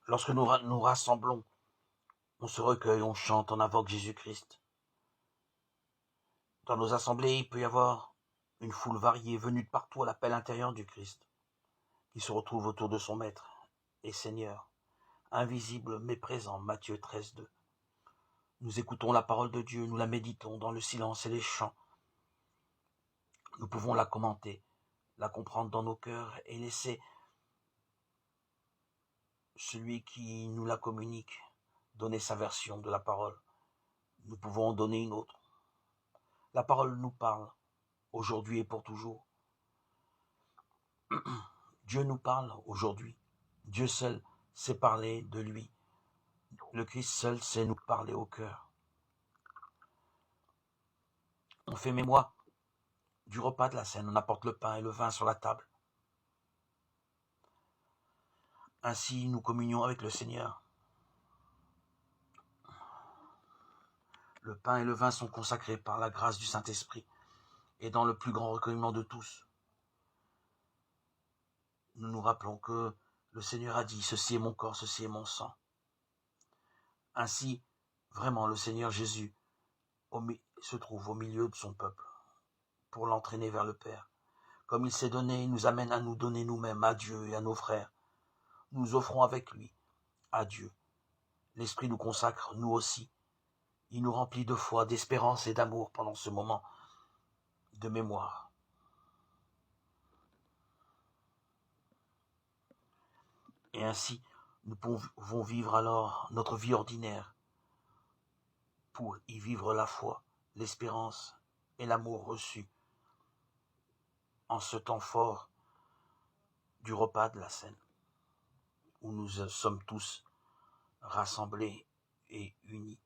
Lorsque nous rassemblons, on se recueille, on chante, on invoque Jésus-Christ. Dans nos assemblées, il peut y avoir une foule variée venue de partout à l'appel intérieur du Christ, qui se retrouve autour de son Maître et Seigneur, invisible mais présent, Matthieu 13,2. Nous écoutons la parole de Dieu, nous la méditons dans le silence et les chants. Nous pouvons la commenter, la comprendre dans nos cœurs et laisser celui qui nous la communique donner sa version de la parole. Nous pouvons en donner une autre. La parole nous parle, aujourd'hui et pour toujours. Dieu nous parle aujourd'hui. Dieu seul sait parler de lui. Le Christ seul sait nous parler au cœur. On fait mémoire du repas de la scène, on apporte le pain et le vin sur la table. Ainsi, nous communions avec le Seigneur. Le pain et le vin sont consacrés par la grâce du Saint-Esprit et dans le plus grand recueillement de tous. Nous nous rappelons que le Seigneur a dit « Ceci est mon corps, ceci est mon sang ». Ainsi, vraiment, le Seigneur Jésus se trouve au milieu de son peuple pour l'entraîner vers le Père. Comme il s'est donné, il nous amène à nous donner nous-mêmes à Dieu et à nos frères. Nous offrons avec lui à Dieu. L'Esprit nous consacre, nous aussi. Il nous remplit de foi, d'espérance et d'amour pendant ce moment de mémoire. Et ainsi, nous pouvons vivre alors notre vie ordinaire pour y vivre la foi, l'espérance et l'amour reçus en ce temps fort du repas de la scène, où nous sommes tous rassemblés et unis